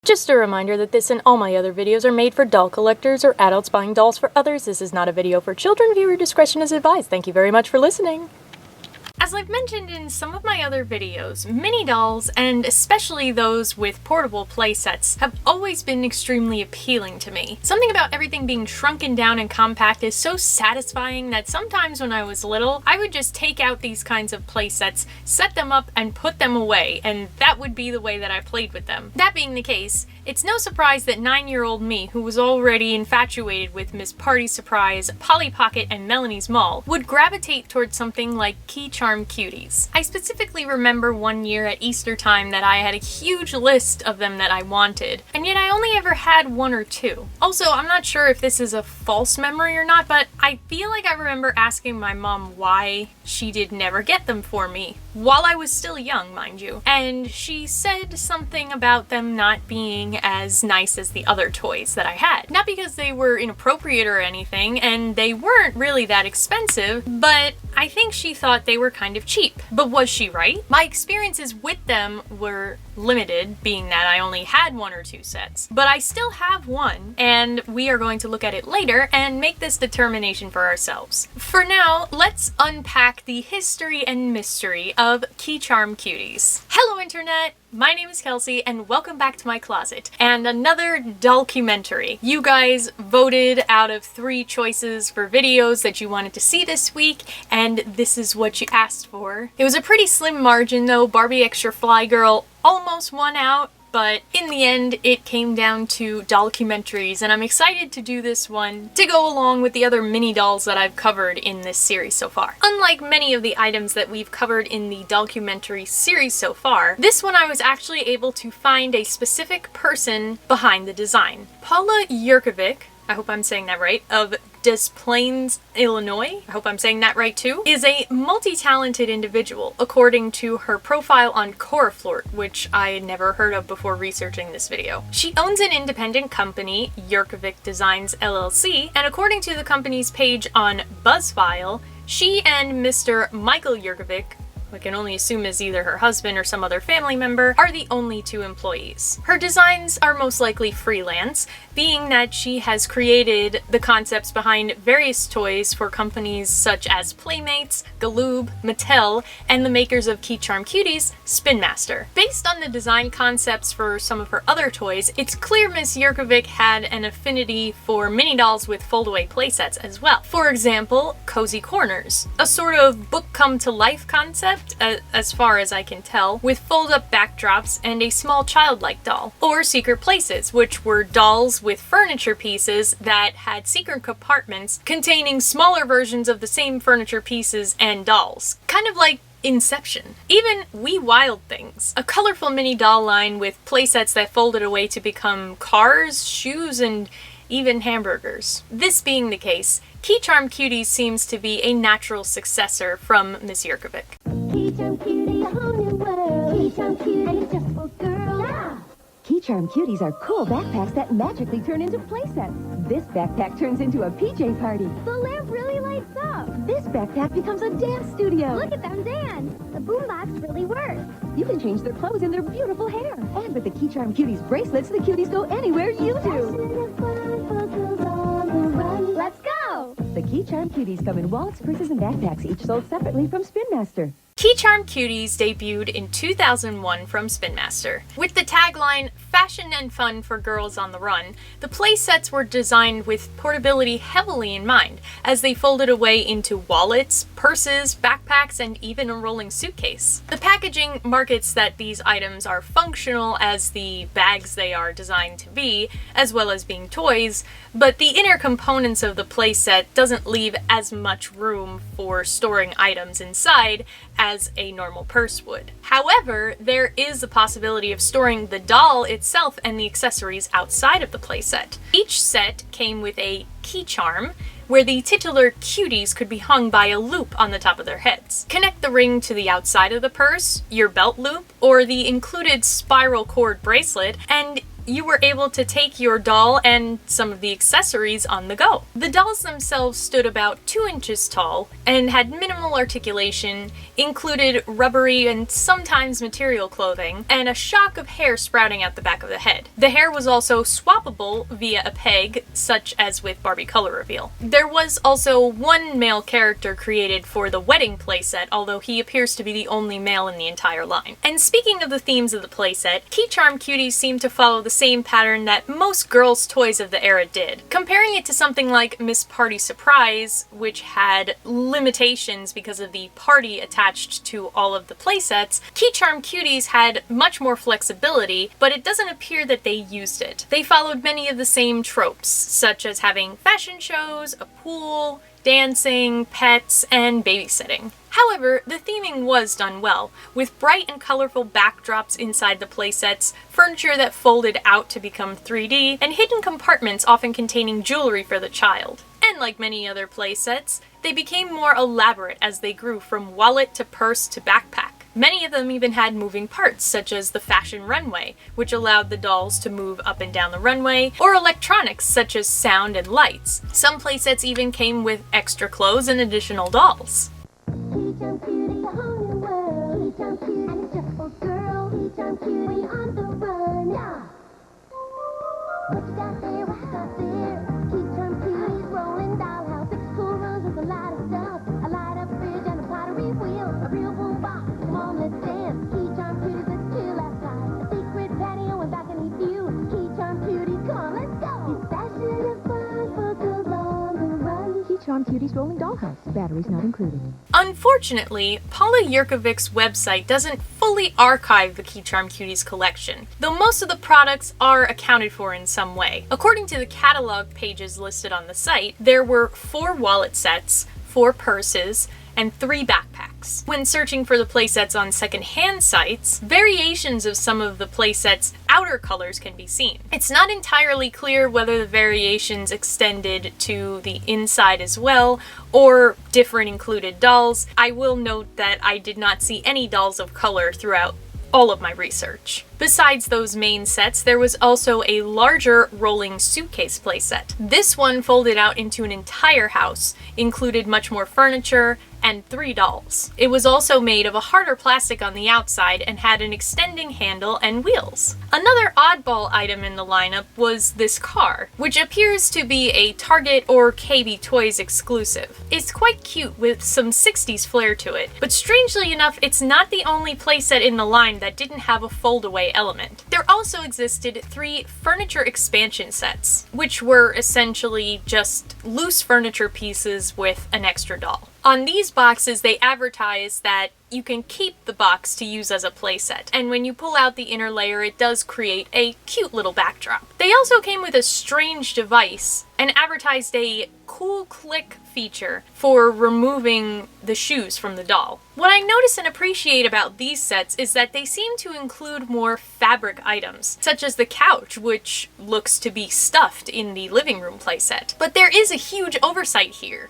Just a reminder that this and all my other videos are made for doll collectors or adults buying dolls for others. This is not a video for children. Viewer discretion is advised. Thank you very much for listening. As I've mentioned in some of my other videos, mini dolls, and especially those with portable playsets, have always been extremely appealing to me. Something about everything being shrunken down and compact is so satisfying that sometimes when I was little, I would just take out these kinds of playsets, set them up, and put them away, and that would be the way that I played with them. That being the case, it's no surprise that 9-year-old me, who was already infatuated with Miss Party Surprise, Polly Pocket, and Melanie's Mall, would gravitate towards something like Key Charm Cuties. I specifically remember one year at Easter time that I had a huge list of them that I wanted, and yet I only ever had one or two. Also, I'm not sure if this is a false memory or not, but I feel like I remember asking my mom why she did never get them for me, while I was still young, mind you, and she said something about them not being as nice as the other toys that I had. Not because they were inappropriate or anything, and they weren't really that expensive, but I think she thought they were kind of cheap. But was she right? My experiences with them were limited, being that I only had one or two sets, but I still have one, and we are going to look at it later and make this determination for ourselves. For now, let's unpack the history and mystery of Key Charm Cuties. Hello Internet! My name is Kelsey, and welcome back to my closet, and another doll-cumentary. You guys voted out of 3 choices for videos that you wanted to see this week, and this is what you asked for. It was a pretty slim margin though. Barbie Extra Fly Girl almost won out, but in the end it came down to doll-cumentaries, and I'm excited to do this one to go along with the other mini dolls that I've covered in this series so far. Unlike many of the items that we've covered in the doll-cumentary series so far, this one I was actually able to find a specific person behind the design. Paula Yurkovic, I hope I'm saying that right, of Des Plaines, Illinois, I hope I'm saying that right too, is a multi-talented individual, according to her profile on Coraflort, which I had never heard of before researching this video. She owns an independent company, Yurkovic Designs LLC, and according to the company's page on BuzzFile, she and Mr. Michael Yurkovic, I can only assume is either her husband or some other family member, are the only 2 employees. Her designs are most likely freelance, being that she has created the concepts behind various toys for companies such as Playmates, Galoob, Mattel, and the makers of Key Charm Cuties, Spin Master. Based on the design concepts for some of her other toys, it's clear Miss Yurkovic had an affinity for mini dolls with fold-away playsets as well. For example, Cozy Corners, a sort of book come to life concept, as far as I can tell, with fold-up backdrops and a small childlike doll. Or Secret Places, which were dolls with furniture pieces that had secret compartments containing smaller versions of the same furniture pieces and dolls. Kind of like Inception. Even We Wild Things, a colorful mini doll line with playsets that folded away to become cars, shoes, and even hamburgers. This being the case, Key Charm Cuties seems to be a natural successor from Miss Yurkovic. Key Charm Cutie, a whole new world. Key Charm Cutie, just for girls. Yeah. Key Charm Cuties are cool backpacks that magically turn into playsets. This backpack turns into a PJ party. The lamp really lights up. This backpack becomes a dance studio. Look at them dance. The boombox really works. You can change their clothes and their beautiful hair. And with the Key Charm Cuties bracelets, the cuties go anywhere you do. Let's go. The Key Charm Cuties come in wallets, purses, and backpacks, each sold separately from Spin Master. Key Charm Cuties debuted in 2001 from Spin Master. With the tagline, "Fashion and fun for girls on the run," the playsets were designed with portability heavily in mind, as they folded away into wallets, purses, backpacks, and even a rolling suitcase. The packaging markets that these items are functional as the bags they are designed to be, as well as being toys, but the inner components of the playset doesn't leave as much room for storing items inside as a normal purse would. However, there is the possibility of storing the doll itself and the accessories outside of the playset. Each set came with a key charm, where the titular cuties could be hung by a loop on the top of their heads. Connect the ring to the outside of the purse, your belt loop, or the included spiral cord bracelet, and you were able to take your doll and some of the accessories on the go. The dolls themselves stood about 2 inches tall and had minimal articulation, included rubbery and sometimes material clothing, and a shock of hair sprouting out the back of the head. The hair was also swappable via a peg, such as with Barbie Color Reveal. There was also one male character created for the wedding playset, although he appears to be the only male in the entire line. And speaking of the themes of the playset, Key Charm Cuties seem to follow the same pattern that most girls' toys of the era did. Comparing it to something like Miss Party Surprise, which had limitations because of the party attached to all of the playsets, Key Charm Cuties had much more flexibility, but it doesn't appear that they used it. They followed many of the same tropes, such as having fashion shows, a pool, dancing, pets, and babysitting. However, the theming was done well, with bright and colorful backdrops inside the playsets, furniture that folded out to become 3D, and hidden compartments often containing jewelry for the child. And like many other playsets, they became more elaborate as they grew from wallet to purse to backpack. Many of them even had moving parts, such as the fashion runway, which allowed the dolls to move up and down the runway, or electronics such as sound and lights. Some playsets even came with extra clothes and additional dolls. Charm Cuties Rolling Dollhouse. Batteries not included. Unfortunately, Paula Yurkovic's website doesn't fully archive the Key Charm Cuties collection, though most of the products are accounted for in some way. According to the catalog pages listed on the site, there were 4 wallet sets, 4 purses, and 3 backpacks. When searching for the playsets on second-hand sites, variations of some of the playsets' outer colors can be seen. It's not entirely clear whether the variations extended to the inside as well, or different included dolls. I will note that I did not see any dolls of color throughout all of my research. Besides those main sets, there was also a larger rolling suitcase playset. This one folded out into an entire house, included much more furniture, and 3 dolls. It was also made of a harder plastic on the outside and had an extending handle and wheels. Another oddball item in the lineup was this car, which appears to be a Target or KB Toys exclusive. It's quite cute with some 60s flair to it, but strangely enough, it's not the only playset in the line that didn't have a fold-away element. There also existed 3 furniture expansion sets, which were essentially just loose furniture pieces with an extra doll. On these boxes, they advertise that you can keep the box to use as a playset, and when you pull out the inner layer, it does create a cute little backdrop. They also came with a strange device and advertised a cool click feature for removing the shoes from the doll. What I notice and appreciate about these sets is that they seem to include more fabric items, such as the couch, which looks to be stuffed in the living room playset. But there is a huge oversight here.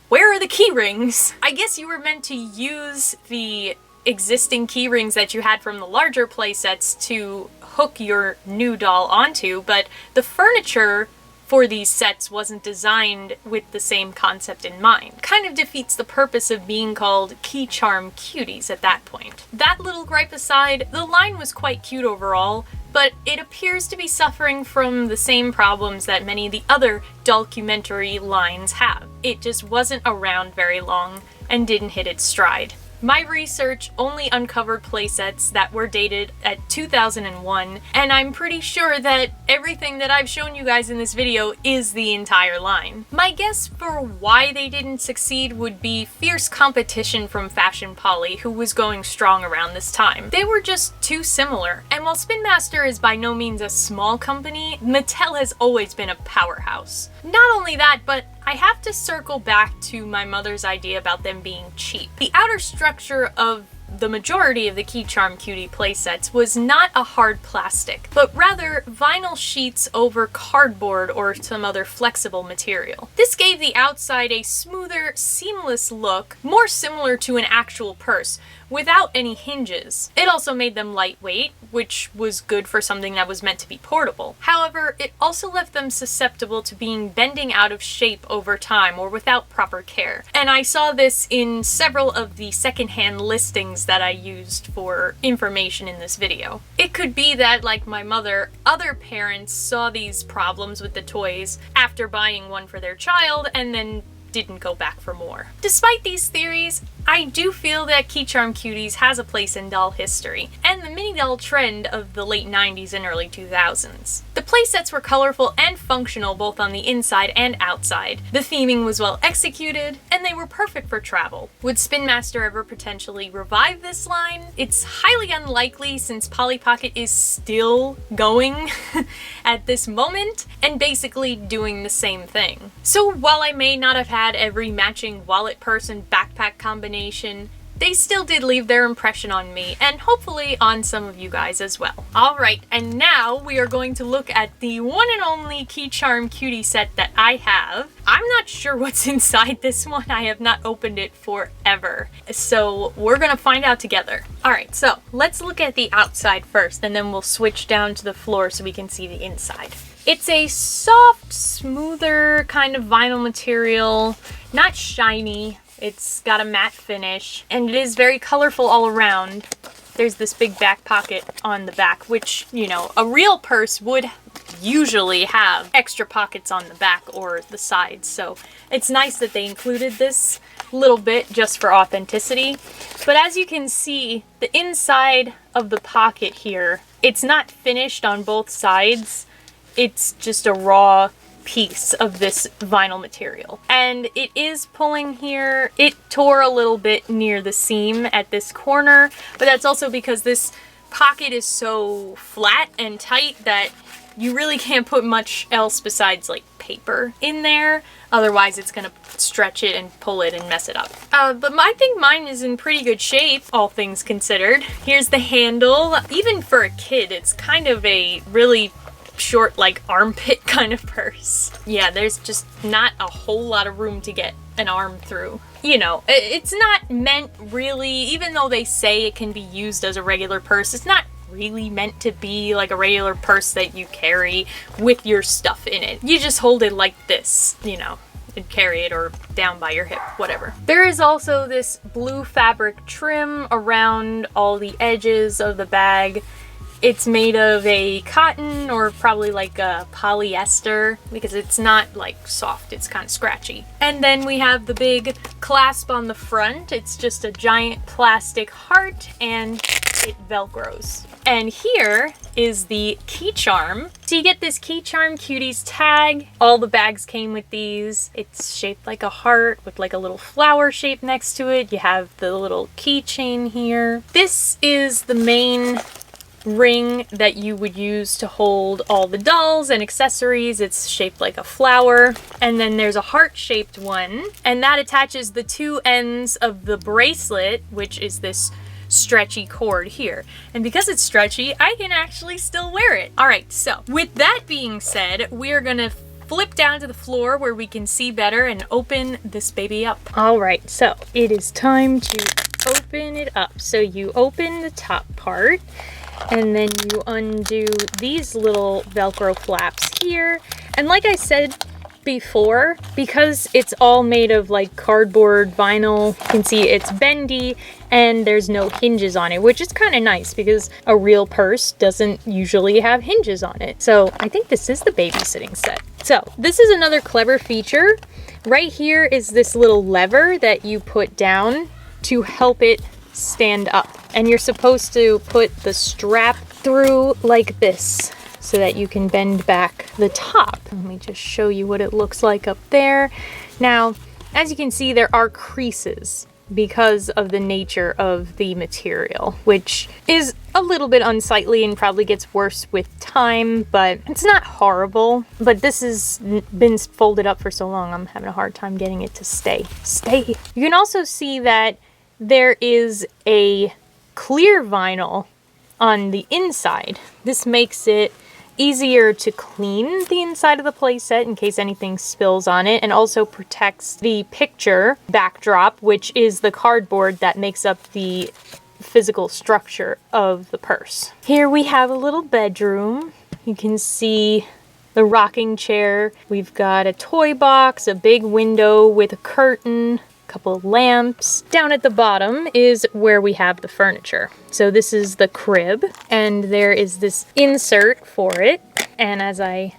Where are the key rings? I guess you were meant to use the existing key rings that you had from the larger playsets to hook your new doll onto, but the furniture for these sets wasn't designed with the same concept in mind. Kind of defeats the purpose of being called Key Charm Cuties at that point. That little gripe aside, the line was quite cute overall, but it appears to be suffering from the same problems that many of the other Doll-cumentary lines have. It just wasn't around very long and didn't hit its stride. My research only uncovered playsets that were dated at 2001, and I'm pretty sure that everything that I've shown you guys in this video is the entire line. My guess for why they didn't succeed would be fierce competition from Fashion Polly, who was going strong around this time. They were just too similar, and while Spin Master is by no means a small company, Mattel has always been a powerhouse. Not only that, but I have to circle back to my mother's idea about them being cheap. The outer structure of the majority of the Key Charm Cutie playsets was not a hard plastic, but rather vinyl sheets over cardboard or some other flexible material. This gave the outside a smoother, seamless look, more similar to an actual purse, without any hinges. It also made them lightweight, which was good for something that was meant to be portable. However, it also left them susceptible to being bending out of shape over time or without proper care. And I saw this in several of the secondhand listings that I used for information in this video. It could be that, like my mother, other parents saw these problems with the toys after buying one for their child and then didn't go back for more. Despite these theories, I do feel that Key Charm Cuties has a place in doll history, and the mini doll trend of the late 90s and early 2000s. The playsets were colorful and functional both on the inside and outside. The theming was well executed, and they were perfect for travel. Would Spin Master ever potentially revive this line? It's highly unlikely since Polly Pocket is still going at this moment, and basically doing the same thing. So while I may not have had every matching wallet, purse, and backpack combination, they still did leave their impression on me, and hopefully on some of you guys as well. Alright, and now we are going to look at the one and only Key Charm Cutie set that I have. I'm not sure what's inside this one. I have not opened it forever. So we're gonna find out together. Alright, so let's look at the outside first, and then we'll switch down to the floor so we can see the inside. It's a soft, smoother kind of vinyl material, not shiny. It's got a matte finish, and it is very colorful all around. There's this big back pocket on the back, which, you know, a real purse would usually have extra pockets on the back or the sides, so it's nice that they included this little bit just for authenticity. But as you can see, the inside of the pocket here, it's not finished on both sides. It's just a raw piece of this vinyl material. And it is pulling here. It tore a little bit near the seam at this corner, but that's also because this pocket is so flat and tight that you really can't put much else besides like paper in there. Otherwise it's gonna stretch it and pull it and mess it up. But I think mine is in pretty good shape, all things considered. Here's the handle. Even for a kid, it's kind of a really short, like armpit kind of purse. Yeah, there's just not a whole lot of room to get an arm through. You know, it's not meant really, even though they say it can be used as a regular purse, it's not really meant to be like a regular purse that you carry with your stuff in it. You just hold it like this, you know, and carry it or down by your hip, whatever. There is also this blue fabric trim around all the edges of the bag. It's made of a cotton or probably like a polyester because it's not like soft, it's kind of scratchy. And then we have the big clasp on the front. It's just a giant plastic heart and it velcros. And here is the key charm. So you get this Key Charm Cuties tag. All the bags came with these. It's shaped like a heart with like a little flower shape next to it. You have the little keychain here. This is the main ring that you would use to hold all the dolls and accessories. It's shaped like a flower. And then there's a heart-shaped one, and that attaches the two ends of the bracelet, which is this stretchy cord here. And because it's stretchy, I can actually still wear it. Alright, so with that being said, we're gonna flip down to the floor where we can see better and open this baby up. Alright, so it is time to open it up. So you open the top part, and then you undo these little Velcro flaps here. And like I said before, because it's all made of like cardboard vinyl, you can see it's bendy and there's no hinges on it, which is kind of nice because a real purse doesn't usually have hinges on it. So I think this is the babysitting set. So this is another clever feature. Right here is this little lever that you put down to help it stand up, and you're supposed to put the strap through like this so that you can bend back the top. Let me just show you what it looks like up there. Now, as you can see, there are creases because of the nature of the material, which is a little bit unsightly and probably gets worse with time, but it's not horrible. But this has been folded up for so long, I'm having a hard time getting it to stay. You can also see that there is a clear vinyl on the inside. This makes it easier to clean the inside of the playset in case anything spills on it, and also protects the picture backdrop, which is the cardboard that makes up the physical structure of the purse. Here we have a little bedroom. You can see the rocking chair. We've got a toy box, a big window with a curtain, couple of lamps. Down at the bottom is where we have the furniture. So this is the crib, and there is this insert for it. And as I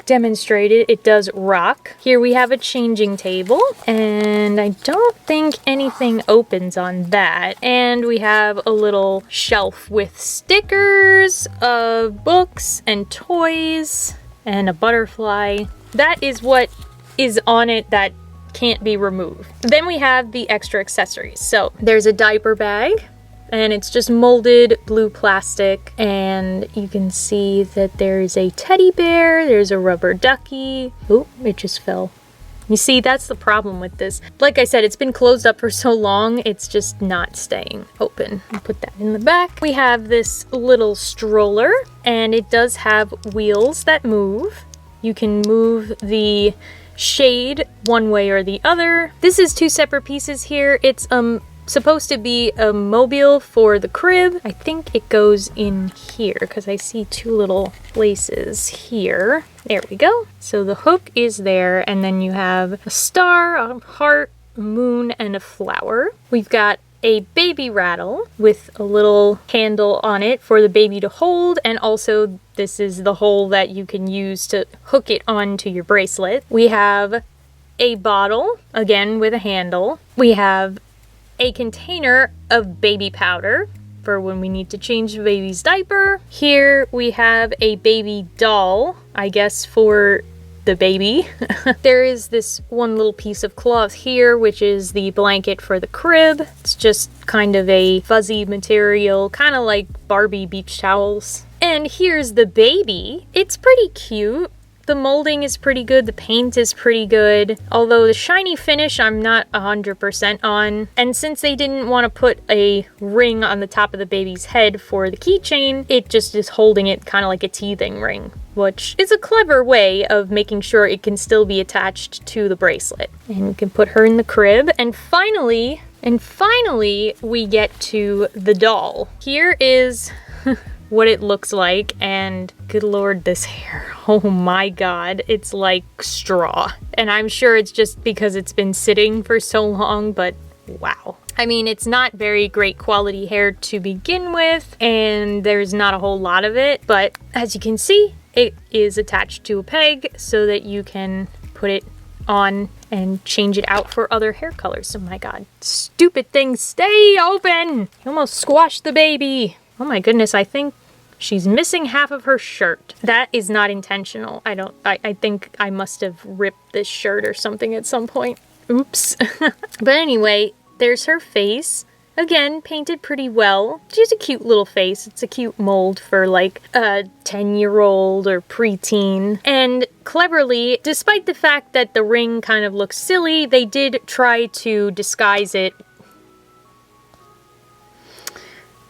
demonstrated, it does rock. Here we have a changing table, and I don't think anything opens on that. And we have a little shelf with stickers of books and toys and a butterfly. That is what is on it that can't be removed. Then we have the extra accessories. So there's a diaper bag, and it's just molded blue plastic, and you can see that there's a teddy bear, there's a rubber ducky. Oh, it just fell. You see, that's the problem with this. Like I said, it's been closed up for so long, it's just not staying open. I'll put that in the back. We have this little stroller, and it does have wheels that move. You can move the shade one way or the other. This is two separate pieces here. It's supposed to be a mobile for the crib. I think it goes in here because I see two little laces here. There we go. So the hook is there, and then you have a star, a heart, a moon, and a flower. We've got a baby rattle with a little handle on it for the baby to hold, and also this is the hole that you can use to hook it onto your bracelet. We have a bottle, again with a handle. We have a container of baby powder for when we need to change the baby's diaper. Here we have a baby doll, I guess for the baby. There is this one little piece of cloth here, which is the blanket for the crib. It's just kind of a fuzzy material, kind of like Barbie beach towels. And here's the baby. It's pretty cute. The molding is pretty good, the paint is pretty good, although the shiny finish I'm not 100% on. And since they didn't want to put a ring on the top of the baby's head for the keychain, it just is holding it kind of like a teething ring, which is a clever way of making sure it can still be attached to the bracelet. And you can put her in the crib. And finally, we get to the doll. Here is what it looks like, and good lord, this hair, oh my god, it's like straw. And I'm sure it's just because it's been sitting for so long, but wow. I mean, it's not very great quality hair to begin with, and there's not a whole lot of it, but as you can see, it is attached to a peg so that you can put it on and change it out for other hair colors. Oh my god, stupid thing, stay open! You almost squashed the baby. Oh my goodness, I think she's missing half of her shirt. That is not intentional. I think I must have ripped this shirt or something at some point. Oops. But anyway, there's her face. Again, painted pretty well. She's a cute little face. It's a cute mold for like a 10-year-old or preteen. And cleverly, despite the fact that the ring kind of looks silly, they did try to disguise it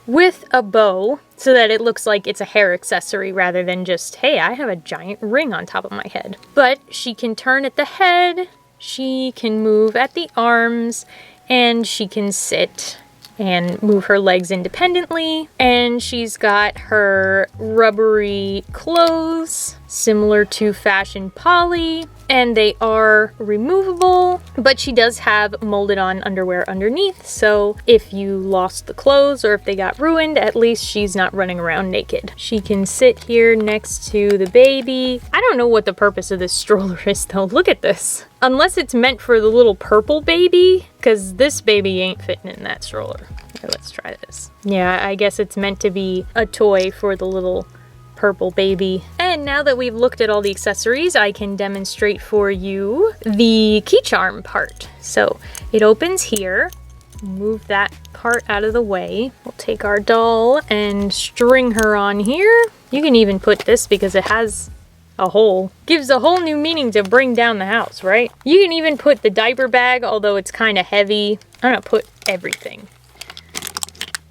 with a bow so that it looks like it's a hair accessory rather than just, hey, I have a giant ring on top of my head. But she can turn at the head, she can move at the arms, and she can sit and move her legs independently. And she's got her rubbery clothes, similar to Fashion Polly, and they are removable, but she does have molded on underwear underneath, so if you lost the clothes or if they got ruined, at least she's not running around naked. She can sit here next to the baby. I don't know what the purpose of this stroller is though. Look at this. Unless it's meant for the little purple baby, because this baby ain't fitting in that stroller. Here, let's try this. Yeah, I guess it's meant to be a toy for the little purple baby. And now that we've looked at all the accessories, I can demonstrate for you the key charm part. So it opens here. Move that part out of the way. We'll take our doll and string her on here. You can even put this because it has a hole. Gives a whole new meaning to bring down the house, right? You can even put the diaper bag, although it's kind of heavy. I'm gonna put everything.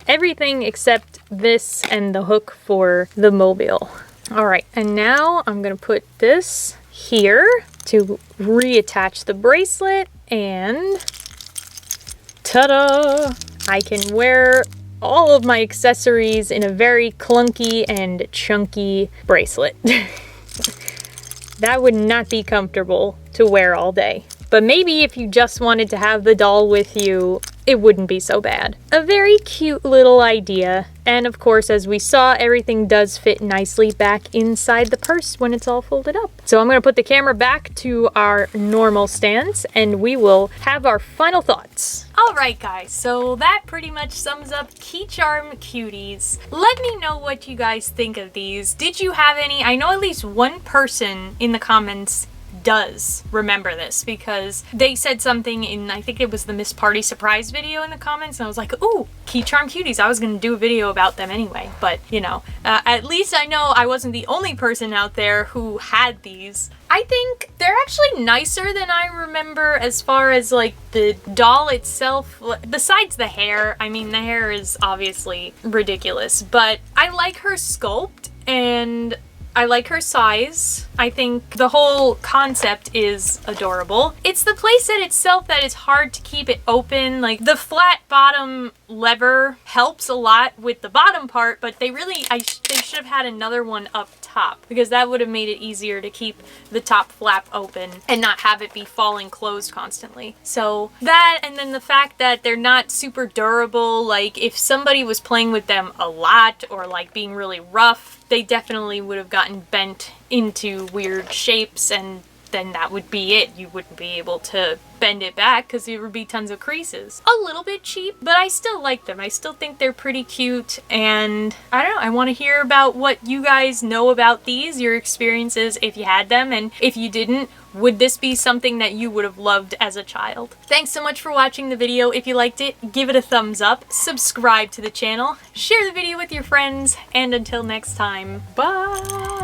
Everything except this and the hook for the mobile. All right, and now I'm gonna put this here to reattach the bracelet, and ta-da! I can wear all of my accessories in a very clunky and chunky bracelet. That would not be comfortable to wear all day. But maybe if you just wanted to have the doll with you, it wouldn't be so bad. A very cute little idea. And of course, as we saw, everything does fit nicely back inside the purse when it's all folded up. So I'm gonna put the camera back to our normal stance and we will have our final thoughts. Alright guys, so that pretty much sums up Key Charm Cuties. Let me know what you guys think of these. Did you have any? I know at least one person in the comments does remember this because they said something in, I think it was the Miss Party surprise video in the comments, and I was like, ooh, Key Charm Cuties, I was gonna do a video about them anyway, but you know, at least I know I wasn't the only person out there who had these. I think they're actually nicer than I remember as far as like the doll itself, besides the hair. I mean, the hair is obviously ridiculous, but I like her sculpt and I like her size. I think the whole concept is adorable. It's the playset itself that is hard to keep it open. Like the flat bottom lever helps a lot with the bottom part, but they really, they should have had another one up top because that would have made it easier to keep the top flap open and not have it be falling closed constantly. So that, and then the fact that they're not super durable, like if somebody was playing with them a lot or like being really rough, they definitely would have gotten bent into weird shapes, and then that would be it. You wouldn't be able to bend it back because there would be tons of creases. A little bit cheap, but I still like them. I still think they're pretty cute, and I don't know, I want to hear about what you guys know about these, your experiences if you had them, and if you didn't, would this be something that you would have loved as a child? Thanks so much for watching the video. If you liked it, give it a thumbs up, subscribe to the channel, share the video with your friends, and until next time, bye!